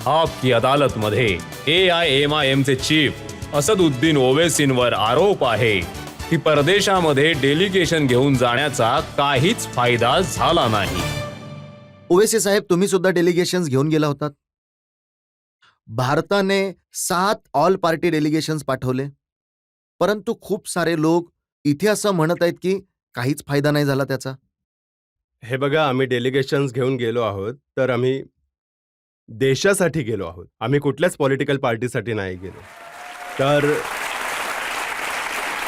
Half की अदालतमध्ये AIMIMचे chief Asaduddin ओवैसींवर आरोप आहे की परदेशामध्ये डेलिगेशन घेऊन जाण्याचा काहीच फायदा झाला नाही. ओवेसी साहेब, तुम्ही सुद्धा डेलिगेशन्स घेऊन गेला होतात. भारताने 7 ऑल पार्टी डेलिगेशन्स पाठवले, परंतु खूप सारे लोक इथे असं म्हणत आहेत की काहीच फायदा नाही झाला त्याचा. हे बघा, आम्ही डेलिगेशन्स घेऊन गेलो आहोत तर आम्ही देशासाठी गेलो आहोत. आम्ही कुठल्याच पॉलिटिकल पार्टीसाठी नाही गेलो. तर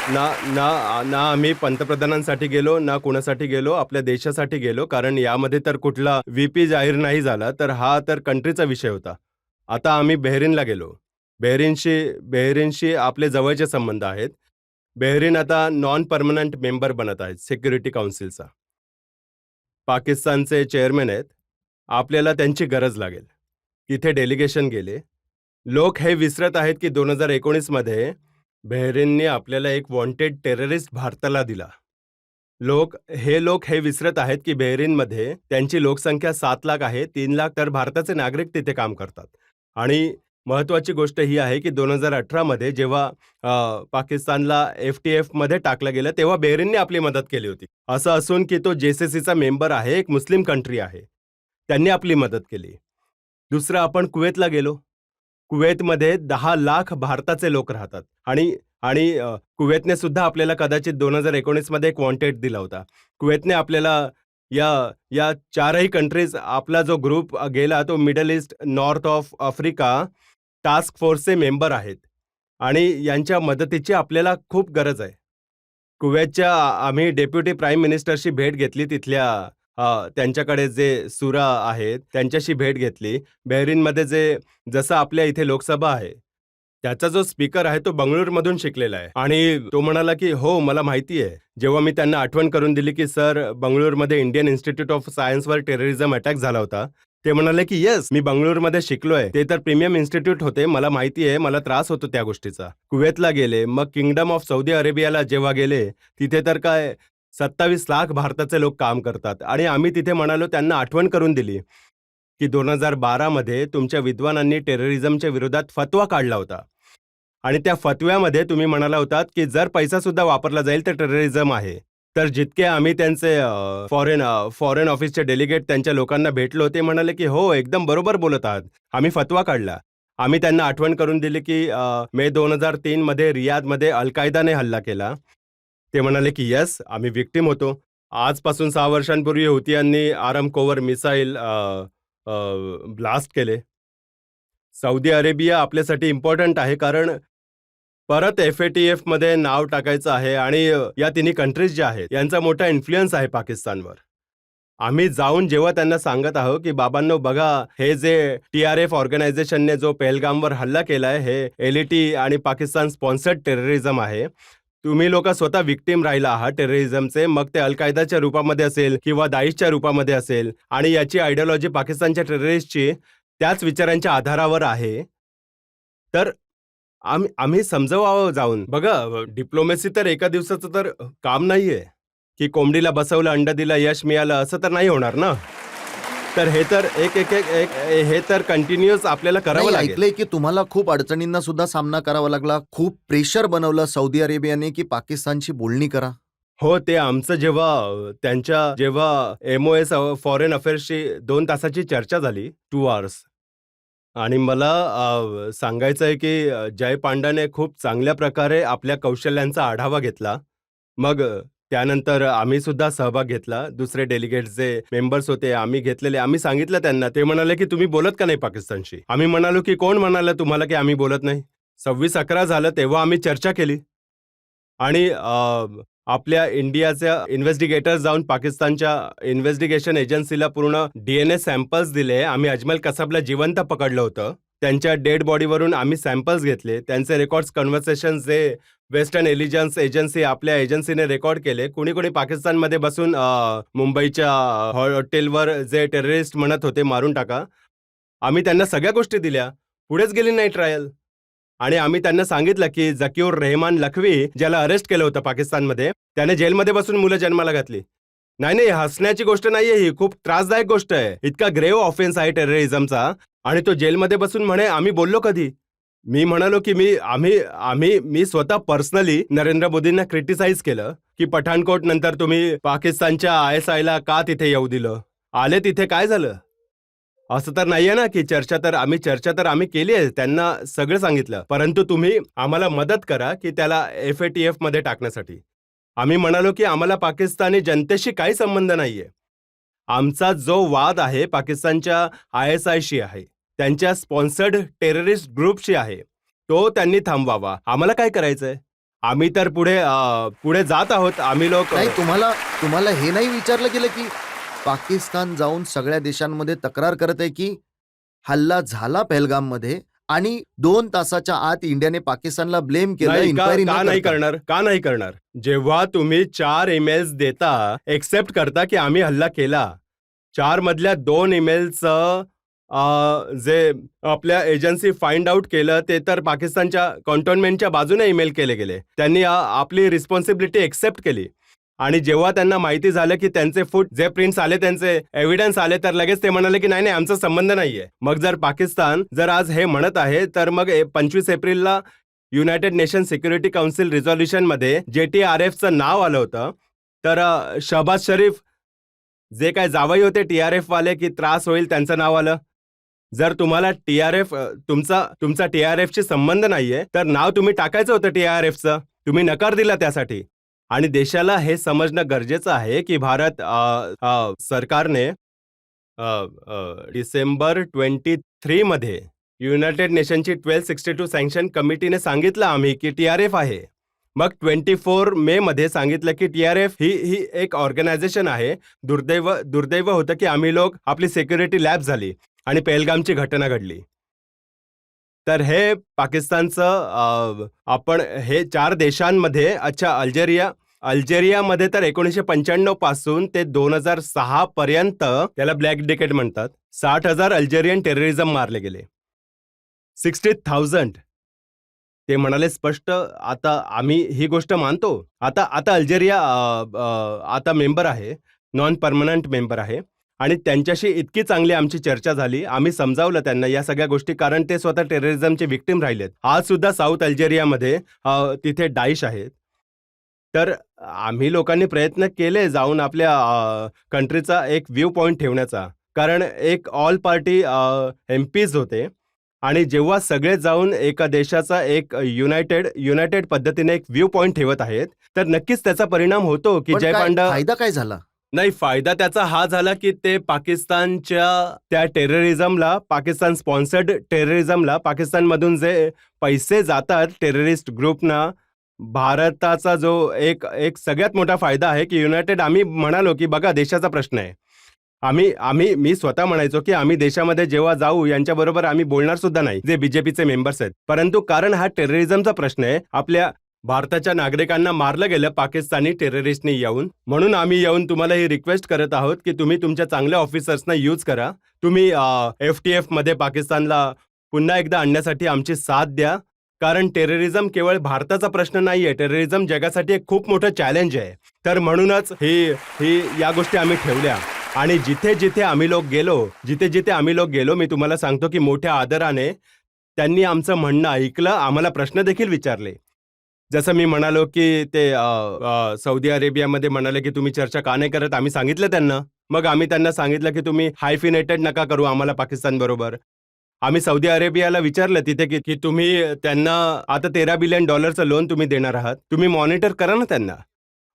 ना ना ना आम्ही पंतप्रधानांसाठी गेलो, ना कुणासाठी गेलो, आपल्या देशासाठी गेलो. कारण यामध्ये तर कुठला VP जाहीर नाही झाला, तर हा तर कंट्रीचा विषय होता. आता आम्ही बहरीनला गेलो. बहरीनशी आपले जवळचे संबंध आहेत. बहरीन आता नॉन परमनंट मेंबर बनत आहेत सिक्युरिटी काउन्सिलचा. पाकिस्तानचे चेअरमॅन आहेत. आपल्याला त्यांची गरज लागेल. तिथे डेलिगेशन गेले. लोक हे विसरत आहेत की 2019 मध्ये बहरीनने आपल्याला एक वॉन्टेड टेररिस्ट भारताला दिला. लोक हे विसरत आहेत की बहरीनमध्ये त्यांची लोकसंख्या 7 लाख आहे. 3 लाख तर भारताचे नागरिक तिथे काम करतात. आणि महत्त्वाची गोष्ट ही आहे की 2018 मध्ये जेव्हा पाकिस्तानला FTF मध्ये टाकलं गेलं तेव्हा बहरीनने आपली मदत केली होती. असं असून की तो JCCचा मेंबर आहे, एक मुस्लिम कंट्री आहे. त्यांनी आपली मदत केली. दुसरं, आपण कुवेतला गेलो. कुवेतमध्ये 10 लाख भारताचे लोक राहतात. आणि कुवेतने सुद्धा आपल्याला कदाचित 2019 मध्ये एक वॉन्टेड दिला होता. कुवेतने आपल्याला या 4ही कंट्रीज, आपला जो ग्रुप गेला तो middle east, north of Africa task फोर्सचे मेंबर आहेत आणि यांच्या मदतीची आपल्याला खूप गरज आहे. कुवेतच्या आम्ही डेप्युटी प्राईम मिनिस्टरशी भेट घेतली. तिथल्या त्यांच्याकडे जे सुरा आहेत त्यांच्याशी भेट घेतली. बहरीनमध्ये जसं आपल्या इथे लोकसभा आहे त्याचा जो स्पीकर आहे तो बंगळुरूमधून शिकलेला आहे आणि तो म्हणाला की हो, मला माहिती आहे. जेव्हा मी त्यांना आठवण करून दिली की सर, बंगळुरूमध्ये इंडियन इन्स्टिट्यूट ऑफ सायन्सवर टेररिझम अटॅक झाला होता, ते म्हणाले की येस, मी बंगळुरूमध्ये शिकलोय. ते तर प्रीमियम इन्स्टिट्यूट होते, मला माहिती आहे, मला त्रास होतो त्या गोष्टीचा. कुवेतला गेले, मग किंगडम ऑफ सौदी अरेबियाला जेव्हा गेले, तिथे तर काय 27 लाख भारताचे लोक काम करतात. आणि आम्ही तिथे म्हणालो, त्यांना आठवण करून दिली की 2012 मध्ये तुमच्या विद्वानांनी टेररिझमच्या विरोधात फतवा काढला होता आणि त्या फतव्यामध्ये तुम्ही म्हणाला होतात की जर पैसा सुद्धा वापरला जाईल तर टेररिझम आहे. तर जितके आम्ही त्यांचे फॉरेन ऑफिसचे डेलिगेट त्यांच्या लोकांना भेटलो, ते म्हणाले की हो, एकदम बरोबर बोलत आहात, आम्ही फतवा काढला. आम्ही त्यांना आठवण करून दिली की मे 2003 मध्ये रियादमध्ये अल-कायदाने हल्ला केला. ते म्हणाले की येस, आम्ही विक्टिम होतो. आजपासून 6 वर्षांपूर्वी हुतियांनी आरामकोवर मिसाईल ब्लास्ट केले. सौदी अरेबिया आपल्यासाठी इम्पॉर्टंट आहे कारण परत FATF मध्ये नाव टाकायचं आहे आणि या तिन्ही कंट्रीज ज्या आहेत यांचा मोठा इन्फ्लुएन्स आहे पाकिस्तानवर. आम्ही जाऊन जेव्हा त्यांना सांगत आहोत की बाबांनो बघा, हे जे TRF ऑर्गनायझेशनने जो पहलगामवर हल्ला केलाय हे LAT आणि पाकिस्तान स्पॉन्सर्ड टेररिझम आहे. तुम्ही लोक स्वतः विक्टिम राहिला आहात टेररिझमचे, मग ते अल-कायदाच्या रूपामध्ये असेल किंवा दाईशच्या रूपामध्ये असेल, आणि याची आयडिओलॉजी पाकिस्तानच्या टेररिस्टची त्याच विचारांच्या आधारावर आहे. तर आम्ही समजवावं जाऊन. बघा, डिप्लोमॅसी तर एका दिवसाचं तर काम नाहीये की कोंबडीला बसवलं, अंड दिलं, यश मिळालं, असं तर नाही होणार ना. तर हे तर हे तर कंटिन्युअस आपल्याला करावं लागेल. ऐकलंय की तुम्हाला खूप अडचणींना सुद्धा सामना करावा लागला, खूप प्रेशर बनवलं सौदी अरेबियाने की पाकिस्तानशी बोलणी करा. हो, ते आमचं जेव्हा MOS फॉरेन अफेअर्सची 2 तासाची चर्चा झाली, 2 आवर्स. आणि मला सांगायचं आहे की जय पांडाने खूप चांगल्या प्रकारे आपल्या कौशल्यांचा आढावा घेतला. मग त्यानंतर आम्ही सुद्धा सहभाग घेतला. दुसरे डेलिगेट्स जे मेंबर्स होते आम्ही सांगितलं त्यांना. ते म्हणाले की तुम्ही बोलत का नाही पाकिस्तानशी? आम्ही म्हणालो की कोण म्हणालं तुम्हाला की आम्ही बोलत नाही? 26/11 झालं तेव्हा आम्ही चर्चा केली आणि आपल्या इंडियाच्या इन्व्हेस्टिगेटर्स जाऊन पाकिस्तानच्या इन्व्हेस्टिगेशन एजन्सीला पूर्ण DNA सॅम्पल्स दिले. आम्ही अजमल कसाबला जिवंत पकडलं होतं. त्यांच्या डेड बॉडीवरून आम्ही सॅम्पल्स घेतले. त्यांचे रेकॉर्ड्स, कन्व्हर्सेशन्स जे वेस्टर्न इंटेलिजन्स एजन्सी आपल्या एजन्सीने रेकॉर्ड केले. कुणी पाकिस्तानमध्ये बसून मुंबईच्या हॉटेलवर जे टेररिस्ट म्हणत होते मारून टाका, आम्ही त्यांना सगळ्या गोष्टी दिल्या. पुढेच गेली नाही ट्रायल. आणि आम्ही त्यांना सांगितलं की झकीउर रहमान लखवी, ज्याला अरेस्ट केलं होतं पाकिस्तानमध्ये, त्याने जेलमध्ये बसून मुलं जन्माला घातली. नाही, हसण्याची गोष्ट नाहीये ही, खूप त्रासदायक गोष्ट आहे. इतका ग्रेव्ह ऑफेन्स आहे टेररिझमचा आणि तो जेलमध्ये बसून म्हणे आम्ही बोललो कधी. मी म्हणालो की मी स्वतः पर्सनली नरेंद्र मोदींना क्रिटिसाइज केलं की पठाणकोट नंतर तुम्ही पाकिस्तानच्या ISIला का तिथे येऊ दिलं. आले तिथे काय झालं. असं तर नाहीये ना की चर्चा तर आम्ही केली आहे, त्यांना सगळं सांगितलं, परंतु तुम्ही आम्हाला मदत करा की त्याला FATF मध्ये टाकण्यासाठी. आम्ही म्हणालो की आम्हाला पाकिस्तानी जनतेशी काही संबंध नाहीये. आमचा जो वाद आहे पाकिस्तानच्या ISIशी आहे, त्यांच्या स्पॉन्सर्ड टेररिस्ट ग्रुपशी आहे, तो त्यांनी थांबवावा. आम्हाला काय करायचंय. आम्ही तर पुढे जात आहोत. आम्ही लोक नाही, तुम्हाला हे नाही विचारलं गेलं की पाकिस्तान जाऊन सगळ्या देशांमध्ये तक्रार करत आहे की हल्ला झाला पहलगाममध्ये आणि 2 तासाच्या आत इंडियाने पाकिस्तानला ब्लेम केलं. नाही इन्क्वायरी का नाही करणार. का नाही करणार. जेव्हा तुम्ही 4 ईमेल्स देता, एक्सेप्ट करता की आम्ही हल्ला केला, 4 मधल्या 2 ईमेलचं जे आपल्या एजन्सी फाइंड आउट केलं ते तर पाकिस्तानच्या कॉन्टोनमेंटच्या बाजूने ईमेल केले गेले. त्यांनी आपली रिस्पॉन्सिबिलिटी एक्सेप्ट केली आणि जेव्हा त्यांना माहिती झालं की त्यांचे जे प्रिंट्स आले, त्यांचे एव्हिडन्स आले, तर लगेच ते म्हणाले की नाही आमचा संबंध नाहीये. मग जर पाकिस्तान आज हे म्हणत आहे, तर मग 25 एप्रिलला युनायटेड नेशन सिक्युरिटी काउन्सिल रिझॉल्युशनमध्ये JTRFचं नाव आलं होतं. तर शहबाज शरीफ जे काय जावई होते TRF वाले की त्रास होईल त्यांचं नाव आलं. जर तुम्हाला TRF तुमचा TRFशी संबंध नाहीये, तर नाव तुम्ही टाकायचं होतं TRFचं. तुम्ही नकार दिला त्यासाठी. आणि देशाला हे समजणं गरजेचं आहे की भारत सरकारने डिसेंबर 23 मध्ये युनायटेड नेशनची 1262 सँक्शन कमिटीने सांगितलं आम्ही की TRF आहे. मग 24 मे मध्ये सांगितलं की TRF ही एक ऑर्गनायझेशन आहे. दुर्दैव होतं की आम्ही लोक आपली सिक्युरिटी लॅप झाली आणि पहलगामची घटना घडली. तर हे पाकिस्तानचं आपण हे 4 देशांमध्ये अल्जेरियामध्ये तर 1995 पासून ते 2006 पर्यंत त्याला ब्लॅक डिकेड म्हणतात. 60,000 अल्जेरियन टेररिझम मारले गेले. 60,000. ते म्हणाले स्पष्ट. आता आम्ही ही गोष्ट मानतो. आता अल्जेरिया आता मेंबर आहे, नॉन परमनंट मेंबर आहे आणि त्यांच्याशी इतकी चांगली आमची चर्चा झाली. आम्ही समजावलं त्यांना या सगळ्या गोष्टी, कारण ते स्वतः टेररिझमचे विक्टिम राहिलेत. आज सुद्धा साऊथ अल्जेरियामध्ये तिथे डाईश आहेत. तर आम्ही लोकांनी प्रयत्न केले जाऊन आपल्या कंट्रीचा एक व्ह्यू पॉइंट ठेवण्याचा, कारण एक ऑल पार्टी MPs होते आणि जेव्हा सगळे जाऊन एका देशाचा एक युनायटेड पद्धतीने एक व्ह्यू पॉइंट ठेवत आहेत, तर नक्कीच त्याचा परिणाम होतो की जय पांडा. फायदा काय झाला. नाही, फायदा त्याचा हा झाला की ते पाकिस्तानच्या त्या टेररिझमला, पाकिस्तान स्पॉन्सर्ड टेररिझमला, पाकिस्तानमधून जे पैसे जातात टेररिस्ट ग्रुपना, भारताचा जो एक सगळ्यात मोठा फायदा आहे की आम्ही म्हणालो की बघा देशाचा प्रश्न आहे. मी स्वतः म्हणायचो की आम्ही देशामध्ये जेव्हा जाऊ यांच्याबरोबर आम्ही बोलणार सुद्धा नाही जे बीजेपीचे मेंबर्स आहेत, परंतु कारण हा टेररिझमचा प्रश्न आहे. आपल्या भारताच्या नागरिकांना मारलं गेलं पाकिस्तानी टेररिस्टनी येऊन, म्हणून आम्ही येऊन तुम्हाला ही रिक्वेस्ट करत आहोत की तुम्ही तुमच्या चांगल्या ऑफिसर्सना यूज करा. तुम्ही FTF मध्ये पाकिस्तानला पुन्हा एकदा आणण्यासाठी आमची साथ द्या, कारण टेररिझम केवळ भारताचा प्रश्न नाहीये. टेररिझम जगासाठी एक खूप मोठं चॅलेंज आहे. तर म्हणूनच ही या गोष्टी आम्ही ठेवल्या आणि जिथे आम्ही लोक गेलो, मी तुम्हाला सांगतो की मोठ्या आदराने त्यांनी आमचं म्हणणं ऐकलं, आम्हाला प्रश्न देखील विचारले. जसं मी म्हणालो की ते सौदी अरेबियामध्ये म्हणाले की तुम्ही चर्चा का नाही करत. आम्ही सांगितलं त्यांना. मग आम्ही त्यांना सांगितलं की तुम्ही हायफिनेटेड नका करू आम्हाला पाकिस्तान बरोबर. आम्ही सौदी अरेबियाला विचारलं तिथे की तुम्ही त्यांना आता $13 बिलियन लोन तुम्ही देणार आहात. तुम्ही मॉनिटर करा ना त्यांना.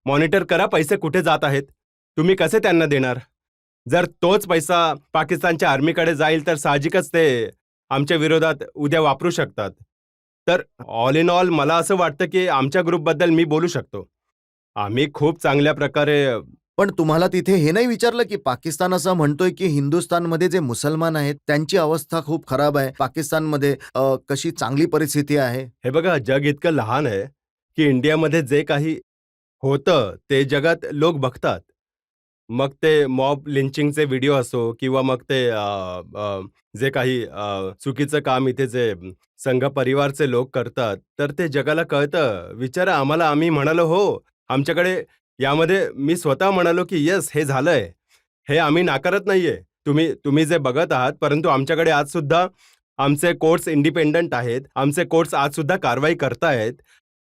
मॉनिटर करा पैसे कुठे जात आहेत. तुम्ही कसे त्यांना देणार. जर तोच पैसा पाकिस्तानच्या आर्मीकडे जाईल तर साहजिकच ते आमच्या विरोधात उद्या वापरू शकतात. तर ऑल इन ऑल मला असं वाटतं की आमच्या ग्रुपबद्दल मी बोलू शकतो. आम्ही खूप चांगल्या प्रकारे. पण तुम्हाला तिथे हे नाही विचारलं की पाकिस्तान असं म्हणतोय की हिंदुस्थानमध्ये जे मुसलमान आहेत त्यांची अवस्था खूप खराब आहे, पाकिस्तानमध्ये कशी चांगली परिस्थिती आहे. हे बघा, जग इतकं लहान आहे की इंडियामध्ये जे काही होतं ते जगात लोक बघतात. मग ते मॉब लिंचिंगचे व्हिडिओ असो किंवा मग ते जे काही चुकीचं काम इथे जे संघ परिवारचे लोक करतात, तर ते जगाला कळतं. विचारा आम्हाला. आम्ही म्हणालो हो, आमच्याकडे यामध्ये मी स्वतः म्हणालो की येस हे झालंय, हे आम्ही नाकारत नाहीये. तुम्ही जे बघत आहात, परंतु आमच्याकडे आज सुद्धा आमचे कोर्ट्स इंडिपेंडंट आहेत. आमचे कोर्ट्स आज सुद्धा कारवाई करतायत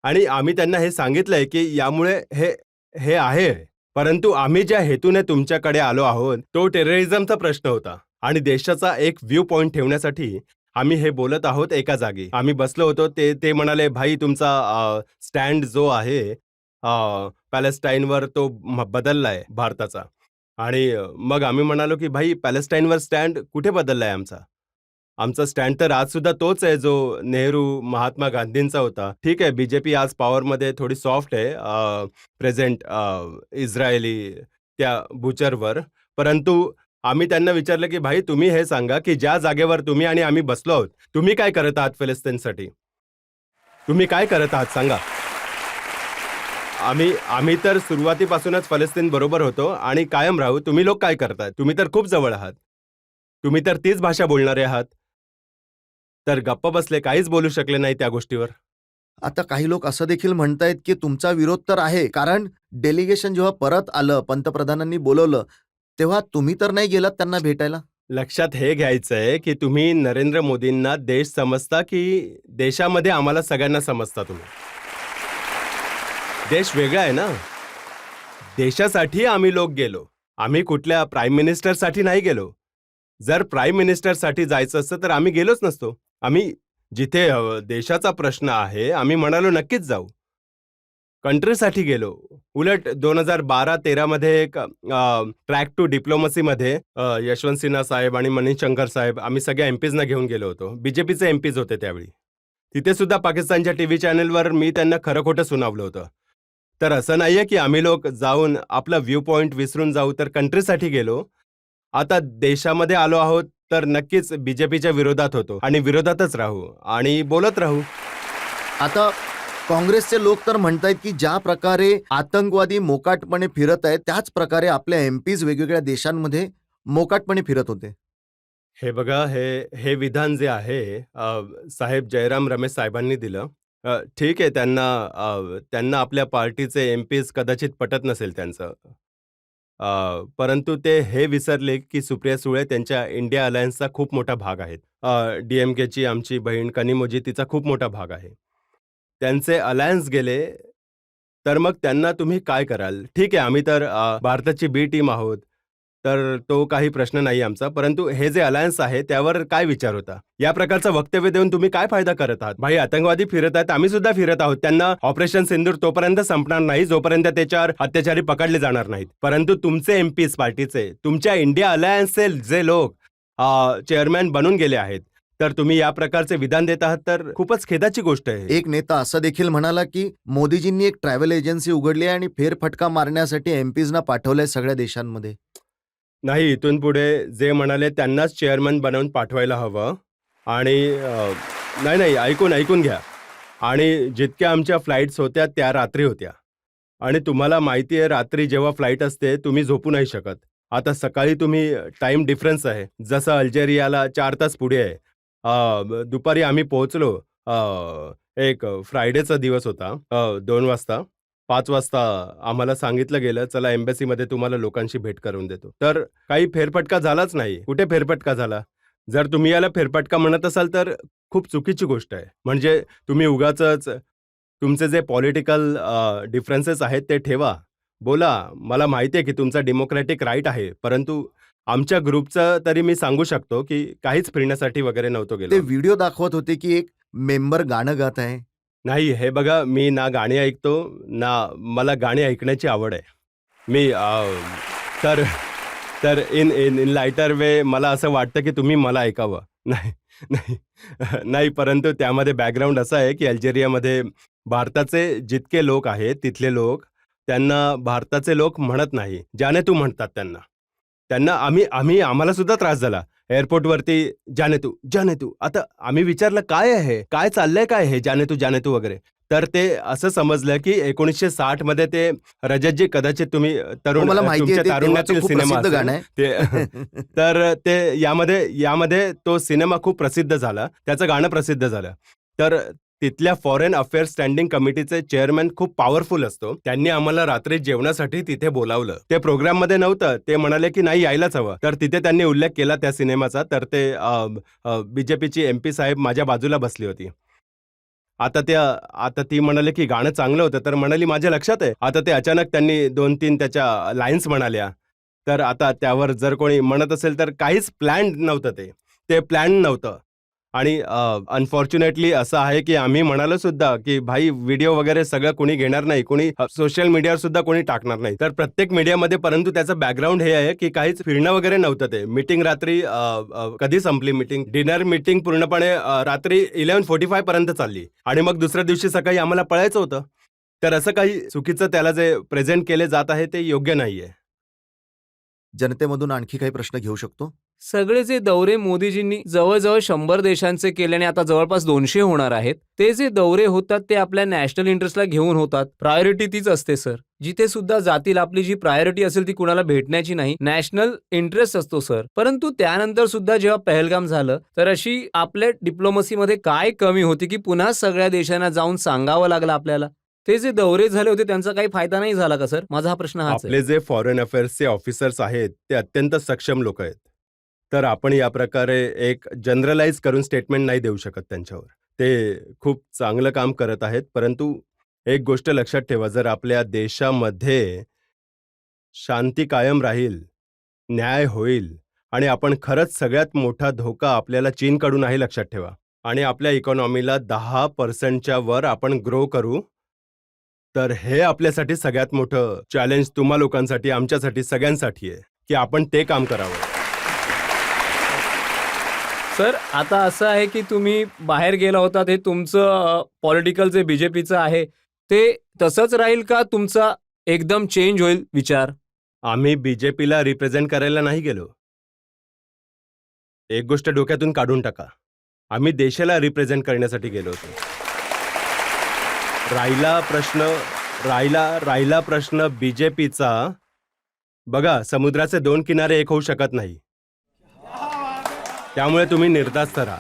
आणि आम्ही त्यांना हे सांगितलंय की यामुळे हे हे आहे. परंतु आम्ही ज्या हेतूने तुमच्याकडे आलो आहोत तो टेररिझमचा प्रश्न होता आणि देशाचा एक व्ह्यू पॉइंट ठेवण्यासाठी आम्ही हे बोलत आहोत एका जागी. आम्ही बसलो होतो, ते म्हणाले, भाई तुमचा स्टँड जो आहे पॅलेस्टाईनवर तो बदललाय भारताचा. आणि मग आम्ही म्हणालो की भाई पॅलेस्टाईनवर स्टँड कुठे बदललाय आमचा स्टँड तर आज सुद्धा तोच आहे जो नेहरू महात्मा गांधींचा होता. ठीक आहे, बीजेपी आज पॉवरमध्ये थोडी सॉफ्ट आहे प्रेझेंट इस्रायली त्या बुचरवर. परंतु आम्ही त्यांना विचारलं की भाई तुम्ही हे सांगा की ज्या जागेवर तुम्ही आणि आम्ही बसलो आहोत, तुम्ही काय करत आहात फिलिस्तीनसाठी? तुम्ही काय करत आहात सांगा. आम्ही तर सुरुवातीपासूनच फलस्तीन बरोबर होतो आणि कायम राहू. तुम्ही लोक काय करताय? तुम्ही तर खूप जवळ आहात. तुम्ही तर तीच भाषा बोलणारे आहात. तर गप्प बसले, काहीच बोलू शकले नाही त्या गोष्टीवर. आता काही लोक असं देखील म्हणतायत की तुमचा विरोध तर आहे, कारण डेलिगेशन जेव्हा परत आलं, पंतप्रधानांनी बोलवलं, तेव्हा तुम्ही तर नाही गेलात त्यांना भेटायला. लक्षात हे घ्यायचंय की तुम्ही नरेंद्र मोदींना देश समजता की देशामध्ये आम्हाला सगळ्यांना समजता तुम्ही? देश वेगळा आहे ना. देशासाठी आम्ही लोक गेलो. आम्ही कुठल्या प्राईम मिनिस्टरसाठी नाही गेलो. जर प्राईम मिनिस्टरसाठी जायचं असतं तर आम्ही गेलोच नसतो. आम्ही जिथे देशाचा प्रश्न आहे आम्ही म्हणालो नक्कीच जाऊ. कंट्रीसाठी गेलो. उलट 2012-13 मध्ये एक ट्रॅक टू डिप्लोमसीमध्ये यशवंत सिन्हा साहेब आणि मनीष शंकर साहेब आम्ही सगळ्या एमपीजना घेऊन गेलो होतो. बीजेपीचे एमपीज होते त्यावेळी. तिथे सुद्धा पाकिस्तानच्या टीव्ही चॅनलवर मी त्यांना खरं खोटं सुनावलं होतं. तर असं नाहीये की आम्ही लोक जाऊन आपला व्ह्यू पॉइंट विसरून जाऊ, तर कंट्रीसाठी गेलो. आता देशामध्ये आलो आहोत तर नक्कीच बीजेपीच्या विरोधात होतो आणि विरोधातच राहू आणि बोलत राहू. आता काँग्रेसचे लोक तर म्हणतायत की ज्या प्रकारे आतंकवादी मोकाटपणे फिरत आहेत, त्याच प्रकारे आपल्या एमपीज वेगवेगळ्या देशांमध्ये मोकाटपणे फिरत होते. हे बघा, हे विधान जे आहे साहेब जयराम रमेश साहेबांनी दिलं. ठीक आहे, त्यांना आपल्या पार्टीचे एमपीज कदाचित पटत नसेल त्यांचं. परंतु ते हे विसरले की सुप्रिया सुळे त्यांच्या इंडिया अलायन्सचा खूप मोठा भाग आहेत. डीएमकेची आमची बहीण कनिमोजी तिचा खूप मोठा भाग आहे. त्यांचे अलायन्स गेले तर मग त्यांना तुम्ही काय कराल? ठीक आहे, आम्ही तर भारताची बी टीम आहोत, तर तो काही प्रश्न नाही आमचा. परंतु हे जे अलायन्स आहे त्यावर काय विचार होता? या प्रकारचं वक्तव्य देऊन तुम्ही काय फायदा करत आहात? भाई आतंकवादी फिरत आहेत, आम्ही सुद्धा फिरत आहोत. त्यांना ऑपरेशन सिंदूर तोपर्यंत संपणार नाही जोपर्यंत त्याच्यावर अत्याचारी पकडले जाणार नाहीत. परंतु तुमचे एमपीज पार्टीचे, तुमच्या इंडिया अलायन्सचे जे लोक चेअरमॅन बनून गेले आहेत, तर तुम्ही या प्रकारचे विधान देत आहात, तर खूपच खेदाची गोष्ट आहे. एक नेता असं देखील म्हणाला की मोदीजींनी एक ट्रॅव्हल एजन्सी उघडली आहे आणि फेरफटका मारण्यासाठी एमपीजना पाठवलंय सगळ्या देशांमध्ये. नाही, इथून पुढे जे म्हणाले त्यांनाच चेअरमन बनवून पाठवायला हवं. आणि नाही, ऐकून घ्या. आणि जितक्या आमच्या फ्लाईट्स होत्या त्या रात्री होत्या. आणि तुम्हाला माहिती आहे, रात्री जेव्हा फ्लाईट असते तुम्ही झोपू नाही शकत. आता सकाळी तुम्ही टाईम डिफरन्स आहे. जसं अल्जेरियाला 4 तास पुढे आहे. दुपारी आम्ही पोहोचलो. एक फ्रायडेचा दिवस होता. 2 वाजता. 5 वाजता आम्हाला सांगितलं गेलं, चला एम्बॅसीमध्ये तुम्हाला लोकांशी भेट करून देतो. तर काही फेरफटका झालाच नाही. कुठे फेरफटका झाला? जर तुम्ही याला फेरफटका म्हणत असाल तर खूप चुकीची गोष्ट आहे. म्हणजे तुम्ही उगाचच तुमचे जे पॉलिटिकल डिफरन्सेस आहेत ते ठेवा, बोला. मला माहिती आहे की तुमचा डेमोक्रॅटिक राईट आहे. परंतु आमच्या ग्रुपचं तरी मी सांगू शकतो की काहीच फिरण्यासाठी वगैरे नव्हतो ते गेलो. व्हिडिओ दाखवत होते की एक मेंबर गाणं गात आहे. नाही, हे बघा, मी ना गाणी ऐकतो ना मला गाणी ऐकण्याची आवड आहे. मी तर तर इन लाईटर वे मला असं वाटतं की तुम्ही मला ऐकावं. नाही नाही नाही, परंतु त्यामध्ये बॅकग्राऊंड असं आहे की अल्जेरियामध्ये भारताचे जितके लोक आहेत तिथले लोक त्यांना भारताचे लोक म्हणत नाही, जाने तू म्हणतात त्यांना. आम्हाला सुद्धा त्रास झाला एअरपोर्टवरती. जाने तू. आता आम्ही विचारलं काय आहे, काय चाललंय, काय हे जाने तू वगैरे. तर ते असं समजलं की 1960 मध्ये ते रजतजी, कदाचित तुम्ही मला माहिती आहे, तुमच्या ते तारुण्यातील तेव्हाचं खूप सिनेमा प्रसिद्ध गाणं असेल ते. तर ते यामध्ये तो सिनेमा खूप प्रसिद्ध झाला, त्याचं गाणं प्रसिद्ध झालं. तर तिथल्या फॉरेन अफेअर्स स्टँडिंग कमिटीचे चेअरमॅन खूप पॉवरफुल असतो. त्यांनी आम्हाला रात्री जेवणासाठी तिथे बोलावलं. ते प्रोग्राममध्ये नव्हतं. ते म्हणाले की नाही यायलाच हवं. तर तिथे त्यांनी उल्लेख केला त्या सिनेमाचा. तर ते बीजेपीची MP साहेब माझ्या बाजूला बसली होती. आता ती म्हणाले की गाणं चांगलं होतं. तर म्हणाली माझ्या लक्षात आहे. आता ते अचानक त्यांनी 2-3 त्याच्या लाईन्स म्हणाल्या. तर आता त्यावर जर कोणी म्हणत असेल तर काहीच प्लॅन नव्हतं ते प्लॅन नव्हतं. आणि अनफॉर्च्युनेटली असं आहे की आम्ही म्हणालो सुद्धा की भाई व्हिडिओ वगैरे सगळं कोणी घेणार नाही, कोणी सोशल मीडियावर सुद्धा कोणी टाकणार नाही. तर प्रत्येक मीडियामध्ये, परंतु त्याचं बॅकग्राऊंड हे आहे की काहीच फिरणं वगैरे नव्हतं. ते मीटिंग रात्री कधी संपली मीटिंग, डिनर मीटिंग पूर्णपणे रात्री 11:45 पर्यंत चालली आणि मग दुसऱ्या दिवशी सकाळी आम्हाला पळायचं होतं. तर असं काही चुकीचं त्याला जे प्रेझेंट केले जात आहे ते योग्य नाहीये. जनतेमधून आणखी काही प्रश्न घेऊ शकतो? सगळे जे दौरे मोदीजींनी जवळजवळ 100 देशांचे केल्याने आता जवळपास 200 होणार आहेत, ते जे दौरे होतात ते आपल्या नॅशनल इंटरेस्टला घेऊन होतात. प्रायोरिटी तीच असते सर. जिथे सुद्धा जातील आपली जी प्रायोरिटी असेल ती कुणाला भेटण्याची नाही, नॅशनल इंटरेस्ट असतो सर. परंतु त्यानंतर सुद्धा जेव्हा पहलगाम झालं तर अशी आपल्या डिप्लोमसीमध्ये काय कमी होती की पुन्हा सगळ्या देशांना जाऊन सांगावं लागलं आपल्याला? ते जे दौरे झाले होते त्यांचा काही फायदा नाही झाला का सर? माझा हा प्रश्न हाच आहे. आपले जे फॉरेन अफेअर्सचे ऑफिसर्स आहेत ते अत्यंत सक्षम लोक आहेत. तर आपण या प्रकारे एक जनरलाइज करून स्टेटमेंट नाही देऊ शकत त्यांच्यावर. ते खूप चांगलं काम करत आहेत. परंतु एक गोष्ट लक्षात ठेवा, जर आपल्या देशामध्ये शांती कायम राहील, न्याय होईल आणि आपण खरंच सगळ्यात मोठा धोका आपल्याला चीनकडून आहे लक्षात ठेवा आणि आपल्या इकॉनॉमीला 10% वर आपण ग्रो करू, तर हे आपल्यासाठी सगळ्यात मोठं चॅलेंज तुम्हा लोकांसाठी, आमच्यासाठी, सगळ्यांसाठी आहे की आपण ते काम करावं. सर आता असं आहे की तुम्ही बाहेर गेला होता, ते तुमचं पॉलिटिकल जे बीजेपीचं आहे ते तसंच राहील का तुमचा एकदम चेंज होईल विचार? आम्ही बीजेपीला रिप्रेझेंट करायला नाही गेलो. एक गोष्ट डोक्यातून काढून टाका, आम्ही देशाला रिप्रेझेंट करण्यासाठी गेलो होतो. राहिला प्रश्न बीजेपीचा. बघा, समुद्राचे 2 किनारे एक होऊ शकत नाही. त्यामुळे तुम्ही निर्धास्त राहा.